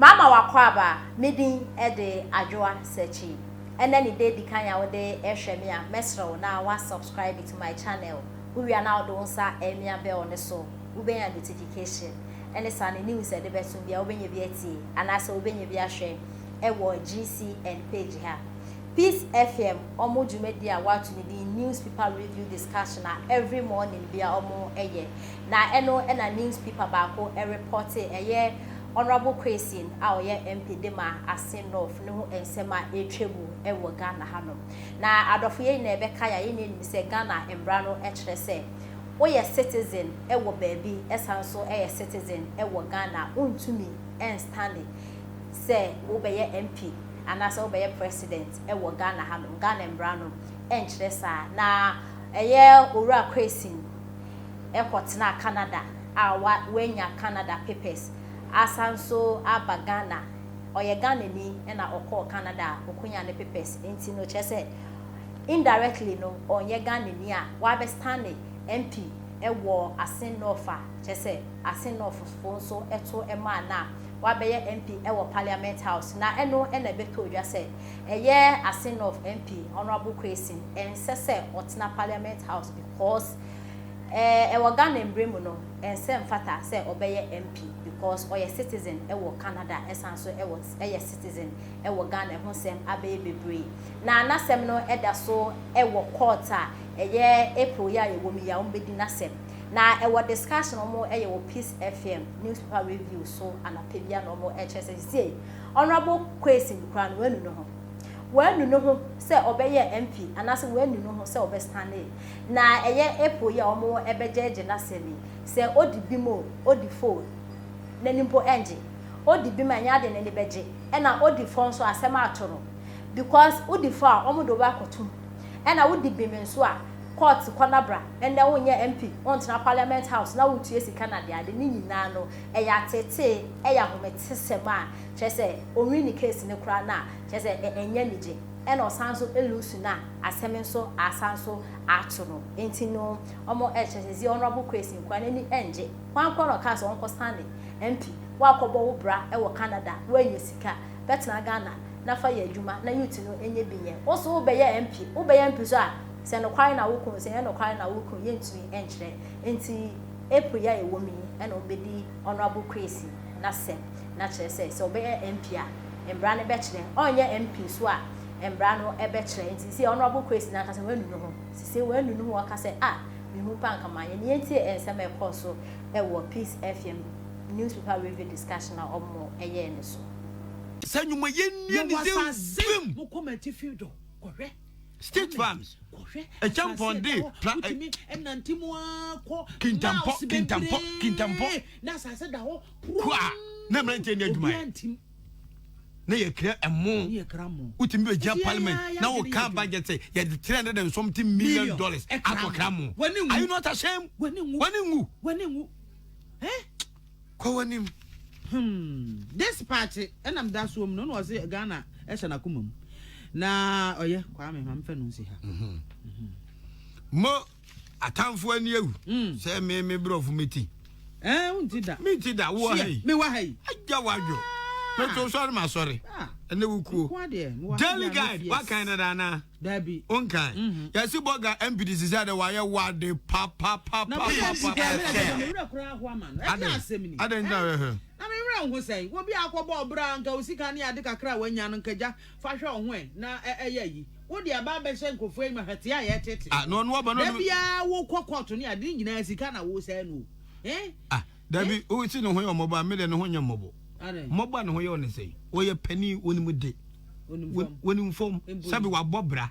Mama wakwaba midi ede adwoa searchi. And then the day the kanya wo de ehwemia mesro na wa subscribe to my channel. We are now don sa emia bell ne so. We be notification. And the sun news e de beso bia obenye bi ati anase obenye bi ahwe e wo GC and page ha. Peace FM omo dwumedi a watu ni the newspaper review discussion every morning bia omo eye. Na eno na newspaper baako e report eye Honorable Quayson aoye MP Dema Asin North no ensema etwebu e wo Ghana hanom. Na adofo ye na ebeka ya ye ni se Ghana embra no e kire se wo ye citizen e wo baabi esanso e ye citizen e wo Ghana untumi enstande se wo be ye MP anase wo be ye president e wo Ghana hanom Ghana embra no en kire sa na eye owura Quayson e kwotena Canada awa wenya Canada papers asanso abagana oye Ghana ni na okọ Canada okunya ne papers enti no chese indirectly no onye Ghana ni a wa be stand MP ewo Asin North chese Asin North so eto ema na wa be ye MP ewo Parliament House na eno na beto dwa se eye Asin North MP Honorable Quayson ensese otena Parliament House because ewo Ghana embremu no ense mfata se obeye MP because oye citizen ewo Canada esanso ewo eye citizen ewo Ghana ehosem abeye bebre na anasem no eda so ewo court a eye April ya yewo mi ya ombedi nasem na ewo discussion omo eye wo Peace FM newspaper review so anapebia no omo ehese sie Honorable Quayson kran wanu no ho wanu no ho se obeye MP anase wanu no ho se obestane na eye April ya omo ebejeje nasemi se odibimo odifo nanimpo enje odibima nya de nani beje ena odifo so asema atoro because odifo a omodo ba kotum ena odibime so a court konabra enda wonye MP ontena Parliament House na wotu sika na de ade ni nyina no eya tete eya hometesema chese onwini case ne kura na chese enye nije ena osanso elusu na asemenso asanso atoro enti no omo chese Honorable Quayson kwa nani enje kwankwo no case onko standing MP wakobo wo bra e wo Canada wenye sika betena Ghana na fa ya adwuma na youth no enye binye wo so wo be ye MP wo be ye MP so a se no kwai na wukun se ye no kwai na wukun ye ntumi enkyere enti April ya ewomi e na obedi Honorable Quayson na se na kire se obe ye MP a embra ne be kire onye MP so a embra no e be kire enti se Honorable Quayson na ka se wanu no ho se wanu no ho ka se me hu pa nkama ye ne enti ensema e koso e wo Peace FM newspaper review discussion na omo eye ne so sanyuma yenni ne zim mo comment field kohwe state farms kohwe a champion day enantimo akọ kintampo na sase da ho kwa na mrante ni adwuma na ye kra emo utimi be ja parliament na wo ka budget say ye $300 and something million akokra mo are you not ashamed waningu kwa wanim this party enam da so no was Ghana ehye na kumam na oye kwa me mfa no nsi ha mo atamfo ani ewu say me brofu meti unti da wo hai me wa hai aja wadwo me to sorry ma sorry ene wukuo daily guide wa kan na na dabi onkan ya si boga MPD say da wa ye wade pa na me wura ho say wo bi akobo bra nka osika ne ade kakra wanya no nkaja fa hwe ho na eyayi wo de aba be hye nkofo yi mahate a ye tete no no ba no da bia wo kokoto ne ade nyina sika na wo say no dabi o ti no ho yo mobo me de no ho nya mobo mobo no ho yo ne say wo ye pani wonimu de wonimu fom sabi wa bobra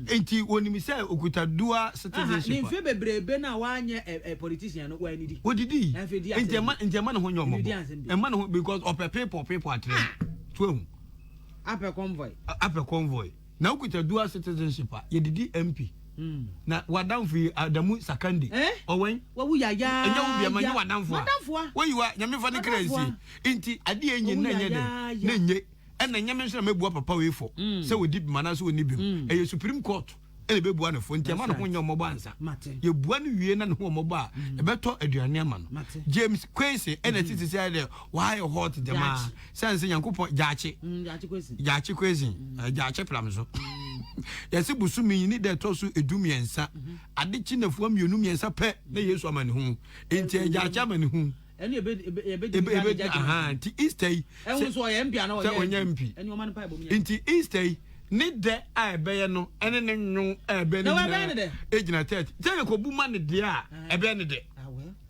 enti wonimu say okuta dual citizenship ni fe bebrebe na wanye politician no wa nidi wodidi enti ma no ho nya mobo e ma no because of people atre to ape convoy na okuta dual citizenship ye didi MP na wadamfu Adamu Sakandi owen wawu ya enye wo bia manye wadamfu wo yiwa nyame fa ne crazy enti ade enye na enye de na enye ena nyame nso na mebu papa we fo se wodi bi mana so woni bi e Supreme Court ene be bua ne fo ntia ma no ho nya omobo ansa ye bua ne wie na ne ho omobo a e beto aduane ama no James Quayson ene titi say there why hot the man sense Yankopon jaache Quayson jaache plam so yesi busumi ni de to so edumiensa ade chi na fuam yenu miensa pe na Yesu amane hu enti jaache amane hu ene ebe aha nti Easter enwo so ye mpia na onye mpi ene o man pa bo mi nti Easter ni de a ebe no ene ne nwu ebe ni ejina tet say ko bu man de a ebe ne de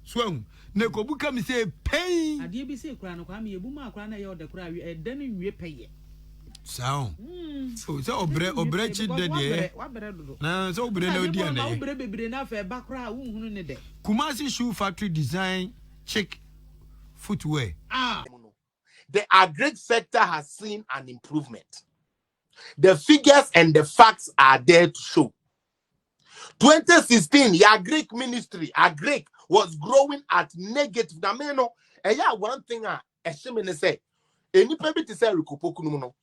so na ko bu kam say pain ade bi say kura no kwa me ebu ma kura na ye ode kura e de ne wie peye sao so obre chi de de na so obre na odi ana obre bebre na fa ba kura wo hunu ne de Kumasi Shoe Factory design chic footwear. The agri sector has seen an improvement. The figures and the facts are there to show. 2016, the agri ministry, agri was growing at negative. Now, one thing I say, any people to say no.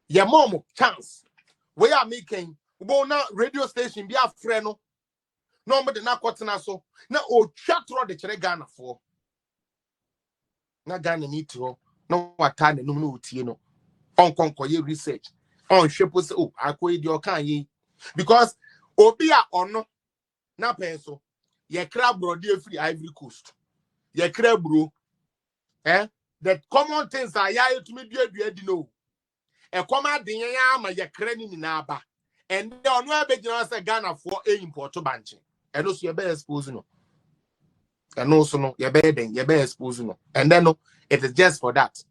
Your mom chance. We are making now radio station be a friend. No, but not cotton so. Now, chat the Ghana for. Na Ghana need to no what time no no on conquer research on shepo say oh akwe di okan yi because obi a ono na penso ye crab bro dey free Ivory Coast ye crab bro the common things are ya to me dua di no e koma den ya ama ye kra ni na aba and the ono abegina say Ghana for e import banche and no so ye be expose no. And also no, you better expose no. And then no, it is just for that.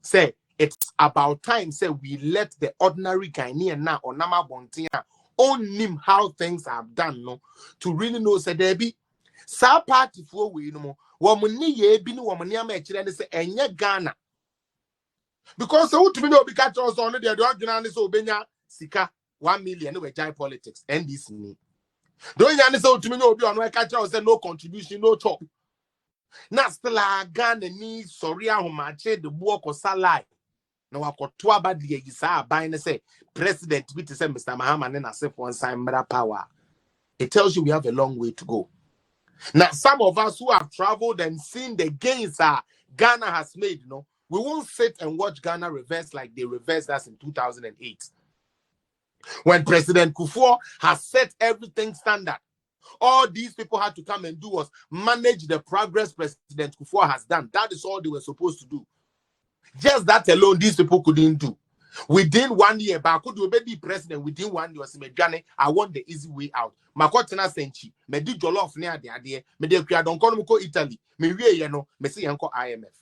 Say it's about time. Say we let the ordinary Ghanaian now or Nama Bontia own him how things are done no to really know. Say there be sa party for we no more. Womani ye be no womani ama and say enye Ghana because so to me no be catch us on the ordinary so benya sika 1 million no we jai politics and this me. Don't you understand to me? No, be on my catcher say no contribution, no chop. Now still a Ghana ni sorry how much the work or salary. Now I got 2 bad years. Buying say president with say Mr. Mahama and I say for one power. It tells you we have a long way to go. Now some of us who have traveled and seen the gains Ghana has made, we won't sit and watch Ghana reverse like they reversed us in 2008. When President Kufuor has set everything standard, all these people had to come and do was manage the progress President Kufuor has done. That is all they were supposed to do. Just that alone, these people couldn't do. Within 1 year, but could you be president within 1 year? I want the easy way out. Makotena senchi, me di jollof near the idea, me de kya don kono Italy, me we yeno, me see yanko IMF.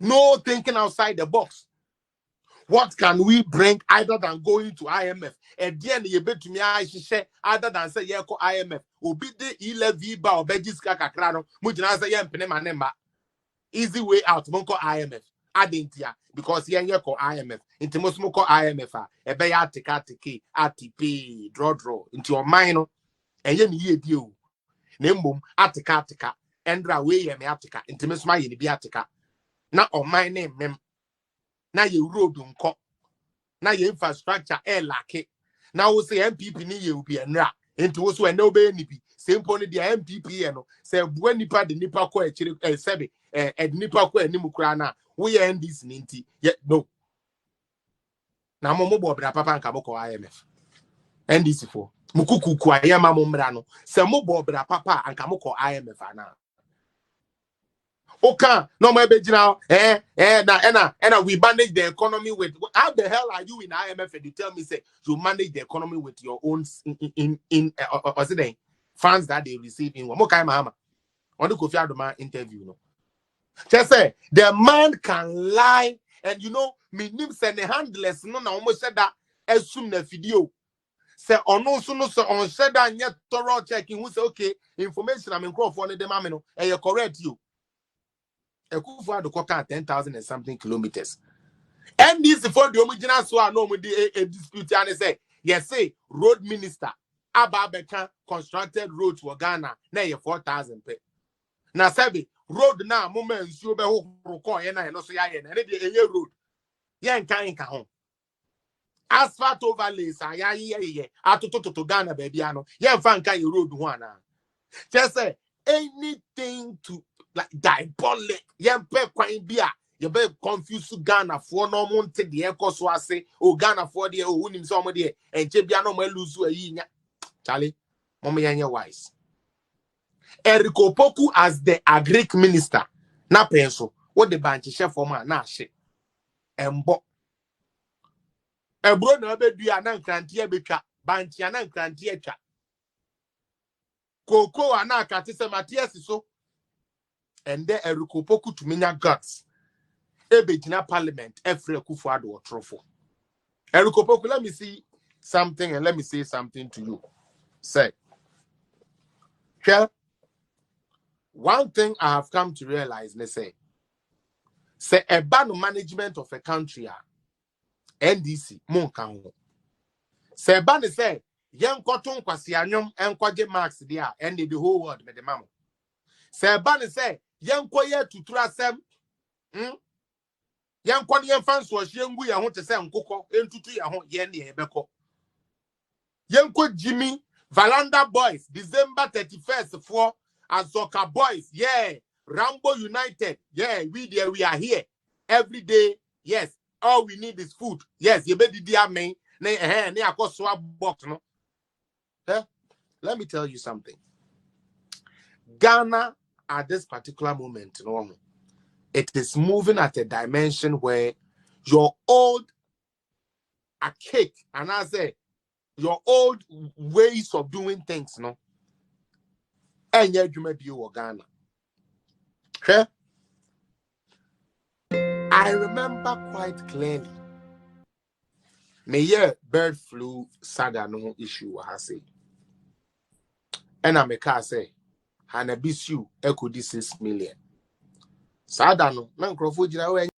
No thinking outside the box. What can we bring other than going to IMF? And then you bet to me, I share other than say, yeah, IMF. Obi de 11 ba obejiska kakrano. Mujina say, yeah, nemba. Easy way out. Monko IMF. Adentia because yeah, IMF. Into most moko IMF. Ebe ya tika tiki, ATP, draw into your mind. And yen ye deal. Nembum atika. Endra way ye me atika. Into most my ye be atika. Now on my name, mem. Now you road unko. Now your infrastructure air lake. Now we say MPP ni you be enra. Into us when no be nipi. Same pony the MPP no. Say when nipa the nipa ko e chiri sebe nipa ko enimu kra na. We end this ninti. Yet no. Na mo bo bra papa nka mo ko IMF. NDC for. Mukuku kwa yama mo mra no. Se mo bo bra papa anka mo ko IMF ana. Okay, no my baby now. We manage the economy with. How the hell are you in IMF and you tell me say you manage the economy with your own funds that they receive in one more kind of on the Kofi Adoma interview? No, just say the man can lie, and me name say the handless. No, almost said that as soon as video. Say on no so on said that yet thorough checking. Who say okay information I'm in crowd for the mamino and you correct you. Ekufu do koka 10,000 and something kilometers. And this for the original so I know with the dispute and say yes say road minister Ababeka constructed road to Ghana na 4,000 pe. Na sabi road na moment you be ho ko ye na no so ya ye na dey road. Ye nka ho. asphalt overlays ayaye atototo Ghana baby ano ye mfa nka ye road ho ana just say anything to like diabolic ye pe kwan bia ye be confuse Ghana for no monte de ekoso ase o Ghana for de o hunim se omo de enche bia no ma lose ayi nya Charlie mom ye wise Eriko Poku as the agric minister na penso what the bank chef for man na hye embo ebro na obedua na nkrantie betwa bantia na nkrantie twa koko ana akate se Matias so and there Eriko Poku to minya guts ebegina parliament efre Kufuado otrofo Eriko Poku, let me see something and let me say something to you. Say one thing I have come to realize, let's say a bad management of a country, NDC, Monkan. Say ban say, young cotton quasianum and quaje marks there, and the whole world with the mamma. Say ban say, young quaye to trust them, young quanian fans was young we are want to say uncle into 2 years, yen beko. Young Jimmy, Valanda boys, December 31st for Azoka boys, yeah. Rambo United, yeah, we are here every day. Yes, all we need is food. Yes, you better do me. Box, no. Let me tell you something. Ghana at this particular moment, no, it is moving at a dimension where your old archaic, and I say your old ways of doing things, no, and yet you may be your Ghana. Okay? I remember quite clearly. May bird flu saga no issue I say. And I make her say, Hanabisu echo 6 million. Sada no, man crofo jina